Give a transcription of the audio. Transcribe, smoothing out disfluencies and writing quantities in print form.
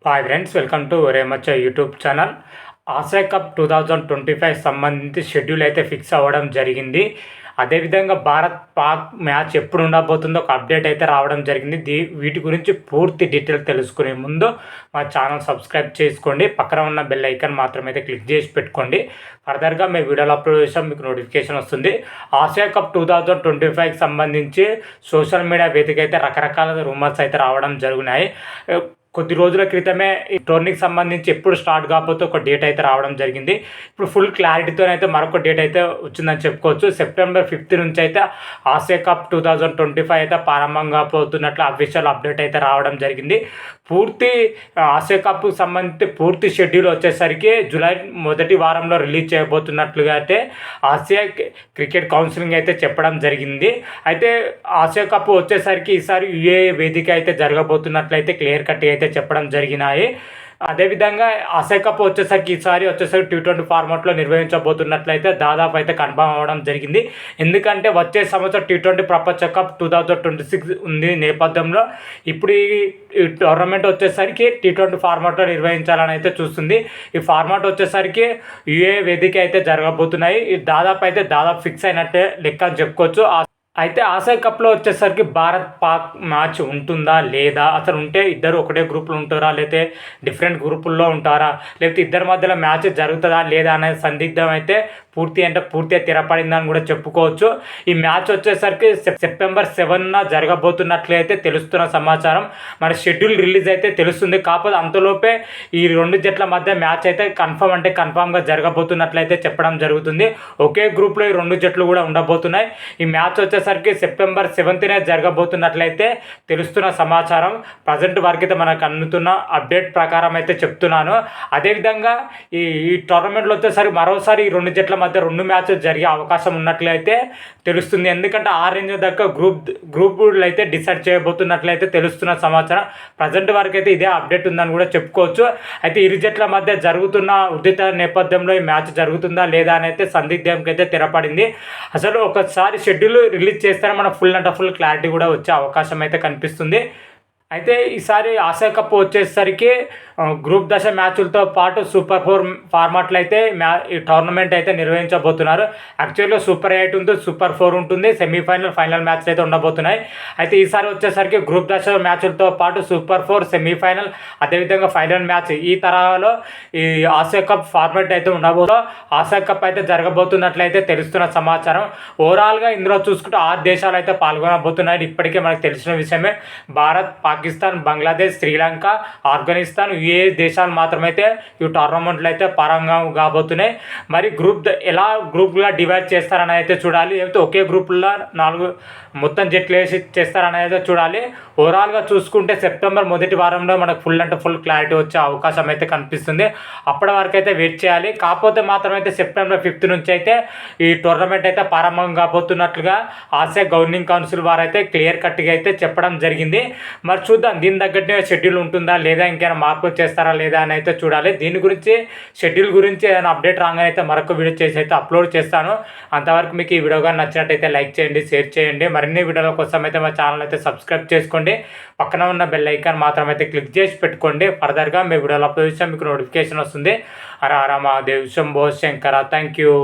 Hi friends, welcome to ఒరే మచ్చ YouTube channel. Asia cup 2025 సంబంధించి షెడ్యూల్ అయితే ఫిక్స్ అవ్వడం జరిగింది. అదేవిధంగా భారత్ పాక్ మ్యాచ్ ఎప్పుడు ఉండబోతుందో ఒక అప్డేట్ అయితే రావడం జరిగింది. వీటి గురించి పూర్తి డీటెయిల్ తెలుసుకునే ముందు మా ఛానల్ సబ్స్క్రైబ్ చేసుకోండి. పక్కన ఉన్న బెల్ ఐకాన్ మాత్రమైతే క్లిక్ చేసి పెట్టుకోండి. ఫర్దర్గా మేము వీడియోలో అప్లోడ్ చేసాం, మీకు నోటిఫికేషన్ వస్తుంది. ఆసియా కప్ 2025కి సంబంధించి సోషల్ మీడియా వేదిక అయితే రకరకాల రూమర్స్ అయితే రావడం జరిగినాయి. కొద్ది రోజుల క్రితమే ఈ టోర్నీకి సంబంధించి ఎప్పుడు స్టార్ట్ కాకపోతే ఒక డేట్ అయితే రావడం జరిగింది. ఇప్పుడు ఫుల్ క్లారిటీతో అయితే మరొక డేట్ అయితే వచ్చిందని చెప్పుకోవచ్చు. September 5 నుంచి అయితే ఆసియా కప్ 2025 అయితే ప్రారంభం కాబోతున్నట్లు అఫీషియల్ అప్డేట్ అయితే రావడం జరిగింది. పూర్తి ఆసియా కప్కు సంబంధించి పూర్తి షెడ్యూల్ వచ్చేసరికి జూలై మొదటి వారంలో రిలీజ్ చేయబోతున్నట్లుగా అయితే ఆసియా క్రికెట్ కౌన్సిలింగ్ అయితే చెప్పడం జరిగింది. అయితే ఆసియా కప్ వచ్చేసరికి ఈసారి యుఏఈ వేదిక అయితే జరగబోతున్నట్లయితే క్లియర్ కట్ అయితే చెప్పడం జరిగినాయి. అదేవిధంగా ఆసియా కప్ వచ్చేసరికి T20 ఫార్మాట్లో నిర్వహించబోతున్నట్లయితే దాదాపు అయితే కన్ఫర్మ్ అవ్వడం జరిగింది. ఎందుకంటే వచ్చే సంవత్సరం T20 ప్రపంచ కప్ 2026 ఉంది నేపథ్యంలో ఇప్పుడు ఈ టోర్నమెంట్ వచ్చేసరికి T20 ఫార్మాట్లో నిర్వహించాలని అయితే చూస్తుంది. ఈ ఫార్మాట్ వచ్చేసరికి యుఏ వేదిక అయితే జరగబోతున్నాయి. దాదాపు ఫిక్స్ అయినట్టే లెక్క అని చెప్పుకోవచ్చు. అయితే ఆసియా కప్లో వచ్చేసరికి భారత్ పాక్ మ్యాచ్ ఉంటుందా లేదా, అసలు ఉంటే ఇద్దరు ఒకటే గ్రూపులో ఉంటారా, లేకపోతే డిఫరెంట్ గ్రూపుల్లో ఉంటారా, లేకపోతే ఇద్దరి మధ్యలో మ్యాచ్ జరుగుతుందా లేదా అనే సందిగ్ధం అయితే పూర్తిగా తెరపడిందని కూడా చెప్పుకోవచ్చు. ఈ మ్యాచ్ వచ్చేసరికి September 7న జరగబోతున్నట్లయితే తెలుస్తున్న సమాచారం. మన షెడ్యూల్ రిలీజ్ అయితే తెలుస్తుంది. కాకపోతే అంతలోపే ఈ రెండు జట్ల మధ్య మ్యాచ్ అయితే కన్ఫామ్గా జరగబోతున్నట్లయితే చెప్పడం జరుగుతుంది. ఒకే గ్రూప్లో ఈ రెండు జట్లు కూడా ఉండబోతున్నాయి. ఈ మ్యాచ్ వచ్చేసరికి September 7నే జరగబోతున్నట్లయితే తెలుస్తున్న సమాచారం. ప్రజెంట్ వరకు అయితే మనకు అందుతున్న అప్డేట్ ప్రకారం అయితే చెప్తున్నాను. అదేవిధంగా ఈ టోర్నమెంట్లో వచ్చేసరికి మరోసారి ఈ రెండు జట్ల మధ్య రెండు మ్యాచెస్ జరిగే అవకాశం ఉన్నట్లయితే తెలుస్తుంది. ఎందుకంటే ఆ రేంజ్ దాకా గ్రూప్ అయితే డిసైడ్ చేయబోతున్నట్లయితే తెలుస్తున్న సమాచారం. ప్రజెంట్ వరకు అయితే ఇదే అప్డేట్ ఉందని కూడా చెప్పుకోవచ్చు. అయితే ఇరు జట్ల మధ్య జరుగుతున్న ఉద్రిక్త నేపథ్యంలో ఈ మ్యాచ్ జరుగుతుందా లేదా అని అయితే సందిగ్ధంకి అయితే తెరపడింది. అసలు ఒకసారి షెడ్యూల్ రిలీజ్ చేస్తేనే మనకు ఫుల్ క్లారిటీ కూడా వచ్చే అవకాశం అయితే కనిపిస్తుంది. అయితే ఈసారి ఆసియా కప్ వచ్చేసరికి గ్రూప్ దశ మ్యాచ్లతో పాటు సూపర్ 4 ఫార్మాట్లో అయితే ఈ టోర్నమెంట్ అయితే నిర్వహించబోతున్నారు. యాక్చువల్గా సూపర్ 8 ఉంటుంది, సూపర్ 4 ఉంటుంది, సెమీఫైనల్ ఫైనల్ మ్యాచ్లు అయితే ఉండబోతున్నాయి. అయితే ఈసారి వచ్చేసరికి గ్రూప్ దశ మ్యాచ్లతో పాటు సూపర్ 4, సెమీఫైనల్, అదేవిధంగా ఫైనల్ మ్యాచ్ ఈ తరహాలో ఈ ఆసియా కప్ ఫార్మాట్ అయితే ఉండబోతుందో ఆసియా కప్ అయితే జరగబోతున్నట్లయితే తెలుస్తున్న సమాచారం. ఓవరాల్గా ఇందులో చూసుకుంటే 6 దేశాలు అయితే పాల్గొనబోతున్నాయి. ఇప్పటికే మనకు తెలిసిన విషయమే. భారత్, పాకిస్తాన్, బంగ్లాదేశ్, శ్రీలంక, ఆఫ్ఘనిస్తాన్, యుఏ దేశాలు మాత్రమైతే ఈ టోర్నమెంట్లో అయితే పారంగం కాబోతున్నాయి. మరి ఎలా గ్రూప్గా డివైడ్ చేస్తారని అయితే చూడాలి. లేకపోతే ఒకే గ్రూప్లో 4 మొత్తం జట్లు వేసి చేస్తారని అయితే చూడాలి. ఓవరాల్గా చూసుకుంటే సెప్టెంబర్ మొదటి వారంలో మనకు ఫుల్ క్లారిటీ వచ్చే అవకాశం అయితే కనిపిస్తుంది. అప్పటి వరకు అయితే వెయిట్ చేయాలి. కాకపోతే మాత్రమైతే September 5 నుంచి అయితే ఈ టోర్నమెంట్ అయితే ప్రారంభం కాబోతున్నట్లుగా ఆసియా గవర్నింగ్ కౌన్సిల్ వారు అయితే క్లియర్ కట్గా అయితే చెప్పడం జరిగింది. మరి చూద్దాం దీని తగ్గట్టే షెడ్యూల్ ఉంటుందా లేదా, ఇంకేమైనా మార్పులు చేస్తారా లేదా అని అయితే చూడాలి. దీని గురించి షెడ్యూల్ గురించి ఏదైనా అప్డేట్ రాగానే అయితే మరొక వీడియో చేసి అయితే అప్లోడ్ చేస్తాను. అంతవరకు మీకు ఈ వీడియో కానీ నచ్చినట్టయితే లైక్ చేయండి, షేర్ చేయండి. మరిన్ని వీడియోల కోసం అయితే మా ఛానల్ అయితే సబ్స్క్రైబ్ చేసుకోండి. పక్కన ఉన్న బెల్ ఐకాన్ మాత్రం అయితే క్లిక్ చేసి పెట్టుకోండి. ఫర్దర్గా మీ వీడియోలో అప్లోడ్ చేస్తే మీకు నోటిఫికేషన్ వస్తుంది. హర హర మహాదేవ్, శంభో శంకర. Thank you.